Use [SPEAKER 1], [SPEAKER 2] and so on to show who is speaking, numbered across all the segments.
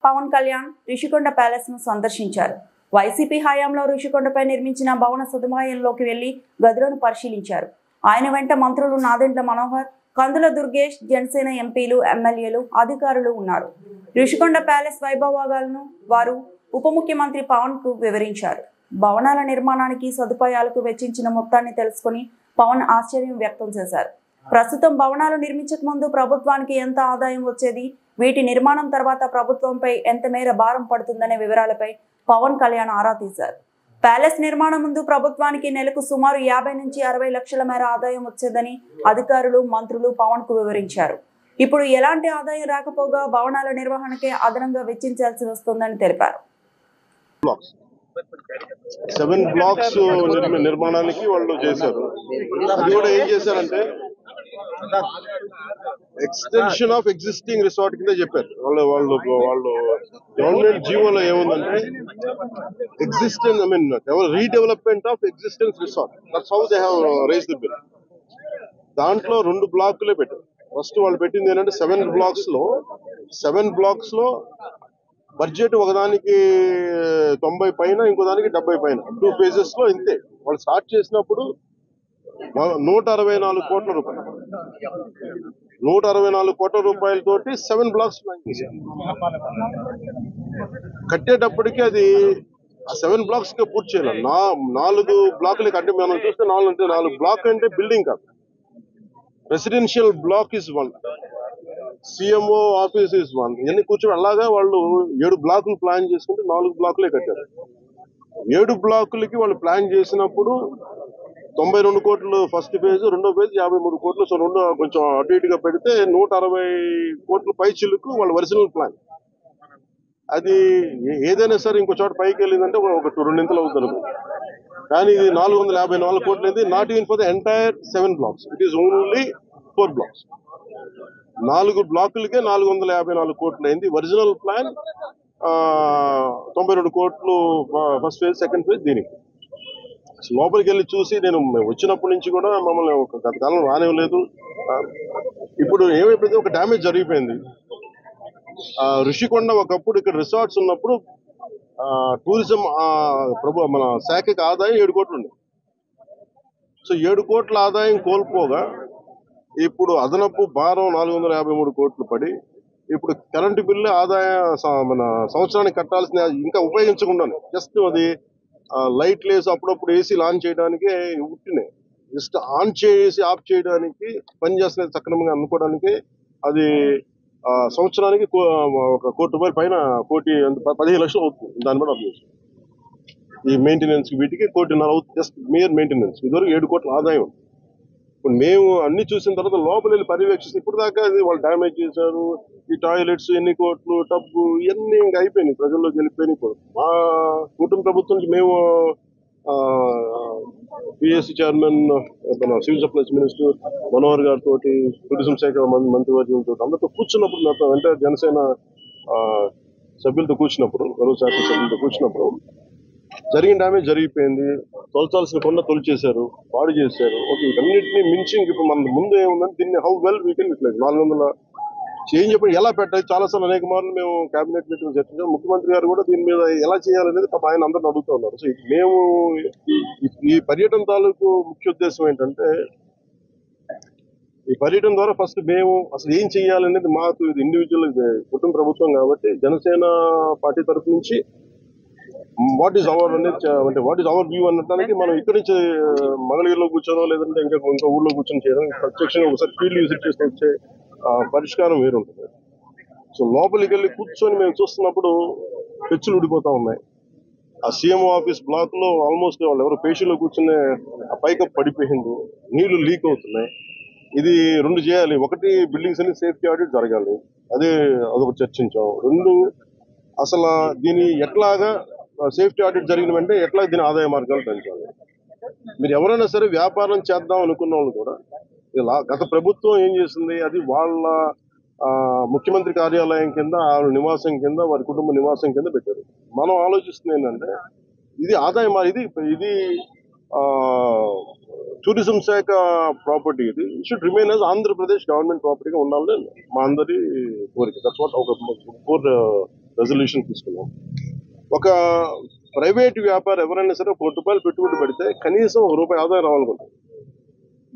[SPEAKER 1] Pawan Kalyan Rishikonda palace ను సందర్శించారు. YCP హయాంలో రిషికొండపై నిర్మించిన భవన సదుపాయంలోకి వెళ్లి గదులను పరిశీలించారు. ఆయన వెంట మంత్రులు నాదెండ్ల మనోహర్, కందుల దుర్గేష్, జనసేన ఎంపీలు, ఎమ్మెల్యేలు, అధికారులు ఉన్నారు. రిషికొండ ప్యాలెస్ వైభవాలను వారు ఉప ముఖ్యమంత్రి పవన్ కు వివరించారు. భవనాల నిర్మాణానికి సదుపాయాలకు వెచ్చించిన మొత్తాన్ని తెలుసుకుని పవన్ ఆశ్చర్యం వ్యక్తం చేశారు. ప్రస్తుతం భవనాలు నిర్మించక ముందు ప్రభుత్వానికి ఎంత ఆదాయం వచ్చేది, వీటి నిర్మాణం తర్వాత ప్రభుత్వంపై ఎంత మేర భారం పడుతుందనే వివరాలపై పవన్ కళ్యాణ్ ఆరా తీశారు. ప్యాలెస్ నిర్మాణం ముందు ప్రభుత్వానికి నెలకు సుమారు 50 నుంచి 60 లక్షల మేర ఆదాయం వచ్చేదని అధికారులు, మంత్రులు పవన్ కు వివరించారు. ఇప్పుడు ఎలాంటి ఆదాయం రాకపోగా భవనాల నిర్వహణకే అదనంగా వెచ్చించాల్సి వస్తుందని తెలిపారు.
[SPEAKER 2] 7 బ్లాక్స్ నిర్మాణానికి వాళ్ళు చేశారు. అది కూడా ఏం చేశారంటే ఎక్స్టెన్షన్ ఆఫ్ ఎగ్జిస్టింగ్ రిసార్ట్ కింద చెప్పారు. వాళ్ళు గవర్నమెంట్ జీవోలో ఏముందంటే existence redevelopment of existence resort, that's how they have raised the bill. దాంట్లో 2 బ్లాకులే పెట్టారు. ఫస్ట్ వాళ్ళు పెట్టింది ఏంటంటే 7 బ్లాక్స్ లో బడ్జెట్ ఒకదానికి 90 పైన, ఇంకో దానికి 70 పైన, 2 phases లో ఇంతే. వాళ్ళు స్టార్ట్ చేసినప్పుడు 164 కోట్ల రూపాయలు, 164 కోట్ల రూపాయలతోటి 7 బ్లాక్స్ ప్లాన్ చేశారు. కట్టేటప్పటికి అది ఆ 7 బ్లాక్స్ గా పూర్తి చేయాలి. 4 బ్లాకులకి అంటే మనం చూస్తే 4 బ్లాక్ అంటే బిల్డింగ్ కాదు. Residential block is 1, CMO office is 1. ఇవన్నీ కూర్చొని అలాగా వాళ్ళు 7 బ్లాకులు ప్లాన్ చేసుకుంటే 4 బ్లాకులే కట్టారు. 7 బ్లాకులకి వాళ్ళు ప్లాన్ చేసినప్పుడు 92 కోట్లు ఫస్ట్ ఫేజ్, రెండో ఫేజ్ 53 కోట్లు. సో రెండు కొంచెం అటు ఇటుగా పెడితే 160 కోట్ల పై చిలుకు వాళ్ళ ఒరిజినల్ ప్లాన్. అది ఏదైనా సరే ఇంకో చోట పైకి వెళ్ళిందంటే ఒక 2 అవుతుంది. కానీ ఇది 454 కోట్లు అయింది. Not even for the entire 7 blocks, it is only 4 blocks. 4 బ్లాకులకే 454 కోట్లు అయింది. ఒరిజినల్ ప్లాన్ 92 కోట్లు ఫస్ట్ ఫేజ్, సెకండ్ ఫేజ్. దీనికి లోపలికి వెళ్ళి చూసి నేను వచ్చినప్పటి నుంచి కూడా మమ్మల్ని ఒక గత కాలం రానివ్వలేదు. ఇప్పుడు ఏమైపోయింది, ఒక డ్యామేజ్ జరిగిపోయింది. రిషికొండ ఒకప్పుడు ఇక్కడ రిసార్ట్స్ ఉన్నప్పుడు టూరిజం మన శాఖకి ఆదాయం 7 కోట్లు ఉంది. సో 7 కోట్ల ఆదాయం కోల్పోగా ఇప్పుడు అదనపు భారం 453 కోట్లు పడి, ఇప్పుడు కరెంటు బిల్లు మన సంవత్సరానికి కట్టాల్సిన ఇంకా ఉపయోగించకుండా జస్ట్ అది లైట్లు వేసి అప్పుడప్పుడు ఏసీ ఆన్ చేయడానికి ఉట్టినే, జస్ట్ ఆన్ చేసి ఆఫ్ చేయడానికి పనిచేస్తున్నది సక్రమంగా అనుకోవడానికి అది సంవత్సరానికి ఒక 1 కోటి రూపాయల పైన, 15 లక్షలు అవుతుంది. దాన్ని బట్టి అర్థం చేసుకోండి. ఈ మెయింటెనెన్స్ వీటికి 1.5 కోటి అవుతుంది, జస్ట్ మేయర్ మెయింటెనెన్స్. ఇదివరకు 7 కోట్ల ఆదాయం. ఇప్పుడు మేము అన్ని చూసిన తర్వాత లోపల వెళ్ళి పర్యవేక్షిస్తే ఇప్పుడు దాకా వాళ్ళు డ్యామేజ్ చేశారు. ఈ టాయిలెట్స్ ఎన్ని కోట్లు, టబ్బు, ఇవన్నీ ఇంకా అయిపోయినాయి, ప్రజల్లోకి వెళ్ళిపోయినాయి. ఇప్పుడు మా కుటుంబ ప్రభుత్వం నుంచి మేము పిఎస్సి చైర్మన్, మన సివిల్ సప్లైస్ మినిస్టర్ మనోహర్ గారితో, టూరిజం శాఖ మంత్రివర్గంతో అందరితో కూర్చున్నప్పుడు, నాతో అంటే జనసేన సభ్యులతో కూర్చున్నప్పుడు, గౌరవ శాఖ సభ్యులతో కూర్చున్నప్పుడు జరిగిన డ్యామేజ్ జరిగిపోయింది. తొలచాల్సిన కొండ తొలిచేశారు, పాడు చేశారు. ఓకే, వీటన్నిటిని మించి ఇప్పుడు మన ముందు ఏముందంటే దీన్ని how well we can utilize. 400 change చెప్పి ఎలా పెట్టాలి, చాలాసార్లు అనేక మార్లు మేము కేబినెట్ మీటింగ్ చర్చించాం. ముఖ్యమంత్రి గారు కూడా దీని మీద ఎలా చేయాలనేది పాప ఆయన అందరిని అడుగుతూ ఉన్నారు. సో మేము ఈ పర్యటన తాలూకు ముఖ్య ఉద్దేశం ఏంటంటే, ఈ పర్యటన ద్వారా ఫస్ట్ మేము అసలు ఏం చేయాలనేది మాకు ఇది ఇండివిజువల్ కుటుంబ ప్రభుత్వం కాబట్టి జనసేన పార్టీ తరఫు నుంచి వాట్ ఈస్ అవర్ అనేది, అంటే వాట్ ఈస్ అవర్ వ్యూ అనడానికి మనం ఇక్కడి నుంచి మంగళగిరిలో కూర్చోనో లేదంటే ఇంకా ఊళ్ళో కూర్చొని చేయడం, ప్రత్యక్షంగా ఒకసారి ఫీల్డ్ విజిట్ చేస్తే వచ్చే పరిష్కారం వేరుంటుంది. సో లోపలికి వెళ్ళి కూర్చొని మేము చూస్తున్నప్పుడు పెచ్చులు ఊడిపోతా ఉన్నాయి. ఆ సీఎంఓ ఆఫీస్ బ్లాక్ లో ఆల్మోస్ట్ వాళ్ళు ఎవరు పేషీలో కూర్చునే ఆ పైకప్ పడిపోయింది, నీళ్లు లీక్ అవుతున్నాయి. ఇది 2 చేయాలి. ఒకటి, బిల్డింగ్స్ అన్ని సేఫ్టీ ఆడిట్ జరగాలి, అదొక చర్చించాం. 2, అసలు దీని ఎట్లాగా సేఫ్టీ ఆడిట్ జరిగిన వెంటనే ఎట్లా దీని ఆదాయ మార్గాలు పెంచాలి. మీరు ఎవరైనా సరే వ్యాపారం చేద్దాం అనుకున్న వాళ్ళు కూడా, గత ప్రభుత్వం ఏం చేసింది, అది వాళ్ళ ముఖ్యమంత్రి కార్యాలయం కింద, వాళ్ళ నివాసం కింద, వారి కుటుంబ నివాసం కింద పెట్టారు. మనం ఆలోచిస్తుంది ఏంటంటే ఇది ఆదాయం, ఇది టూరిజం శాఖ ప్రాపర్టీ. ఇది should remain as Andhra Pradesh government ప్రాపర్టీగా ఉండాలని మా అందరి కోరిక. దట్స్ వాట్ ఒక రెజల్యూషన్ తీసుకున్నాం. ఒక ప్రైవేట్ వ్యాపారం ఎవరైనా సరే ₹1 పెట్టుబడి పెడితే కనీసం ₹1 ఆదాయం రావాలనుకుంటారు.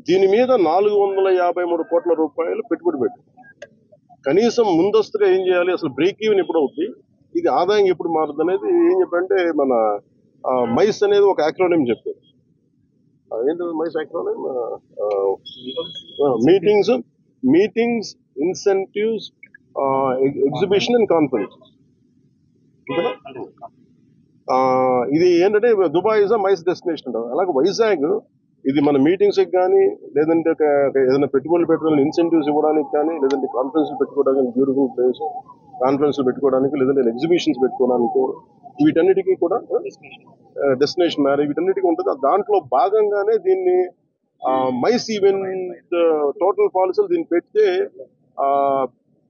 [SPEAKER 2] దీని మీద 453 కోట్ల రూపాయలు పెట్టుబడి పెట్టి కనీసం ముందస్తుగా ఏం చేయాలి, అసలు బ్రేక్ ఈవెన్ ఎప్పుడు అవుతుంది, ఇది ఆదాయం ఎప్పుడు మారుతుంది అనేది ఏం చెప్పంటే మన మైస్ అనేది ఒక యాక్రోనిమ్ చెప్పారు. ఏంటి MICE acronym? Meetings incentives exhibition and conference. ఇది ఏంటంటే దుబాయ్ ఇస్ మైస్ డెస్టినేషన్ అంటారు. అలాగే వైజాగ్ ఇది మన మీటింగ్స్ కానీ లేదంటే ఏదైనా పెట్టుబడులు పెట్టడానికి ఇన్సెంటివ్స్ ఇవ్వడానికి కానీ లేదంటే కాన్ఫరెన్స్ పెట్టుకోవడానికి బ్యూటిఫుల్ ప్లేస్, కాన్ఫరెన్స్ పెట్టుకోవడానికి లేదంటే ఎగ్జిబిషన్స్ పెట్టుకోవడానికి వీటన్నిటికీ కూడా డెస్టినేషన్ మ్యారేజ్ వీటన్నిటికీ ఉంటుంది. దాంట్లో భాగంగానే దీన్ని మైస్ ఈవెంట్ టోటల్ పాలసీలు దీన్ని పెడితే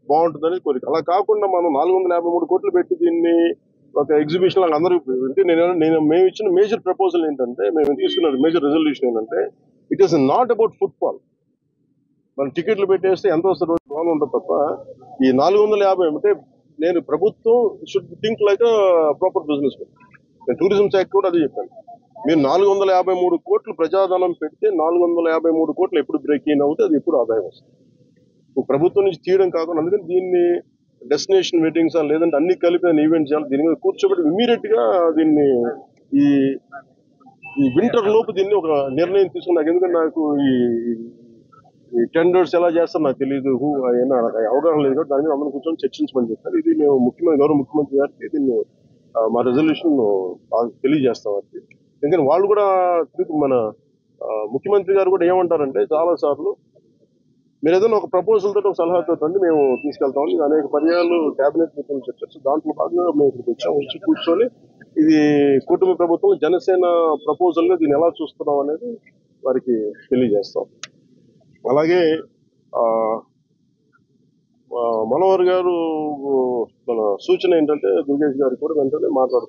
[SPEAKER 2] బాగుంటుందని కోరిక. అలా కాకుండా మనం 453 కోట్లు పెట్టి దీన్ని ఒక ఎగ్జిబిషన్ లాగా అందరూ మేము ఇచ్చిన మేజర్ ప్రపోజల్ ఏంటంటే, మేము తీసుకున్నది మేజర్ రెజల్యూషన్ ఏంటంటే, it is not about football. మనం టికెట్లు పెట్టేస్తే ఎంత వస్తుంది బాగా ఉంటుంది తప్ప ఈ 450 అంటే నేను ప్రభుత్వం should think like proper business. నేను టూరిజం శాఖ కూడా అదే చెప్పాను. మీరు 453 కోట్లు ప్రజాధనం పెడితే 453 కోట్లు ఎప్పుడు బ్రేక్ ఇన్ అవుతే అది ఎప్పుడు ఆదాయం వస్తుంది. ప్రభుత్వం నుంచి తీయడం కాకుండా అందుకని దీన్ని డెస్టినేషన్ మీటింగ్స్ లేదంటే అన్ని కలిపిన ఈవెంట్ చేయాలి. దీని మీద కూర్చోబెట్టి ఇమీడియట్ గా దీన్ని ఈ వింటర్ లోపు దీన్ని ఒక నిర్ణయం తీసుకున్నాను. ఎందుకంటే నాకు ఈ టెండర్స్ ఎలా చేస్తారో నాకు తెలియదు, నాకు అవగాహన లేదు కాబట్టి దాని మీద అందరూ కూర్చొని చర్చించమని చెప్పారు. ఇది మేము గౌరవ ముఖ్యమంత్రి గారికి దీన్ని మా రెజల్యూషన్ తెలియజేస్తాం. అది ఎందుకంటే వాళ్ళు కూడా మన ముఖ్యమంత్రి గారు కూడా ఏమంటారంటే చాలా సార్లు మీరు ఏదైనా ఒక ప్రపోజల్ తోటి ఒక సలహాతో రండి మేము తీసుకెళ్తామని అనేక పర్యాలు కేబినెట్ మీటింగ్ చెప్పారు. దాంట్లో భాగంగా మేము ఇక్కడికి వచ్చి కూర్చొని ఇది కుటుంబ ప్రభుత్వం జనసేన ప్రపోజల్ గా దీన్ని ఎలా చూస్తున్నాం అనేది వారికి తెలియజేస్తాం. అలాగే మనోహర్ గారు మన సూచన ఏంటంటే దుర్గేష్ గారు కూడా వెంటనే మాట్లాడుతున్నారు.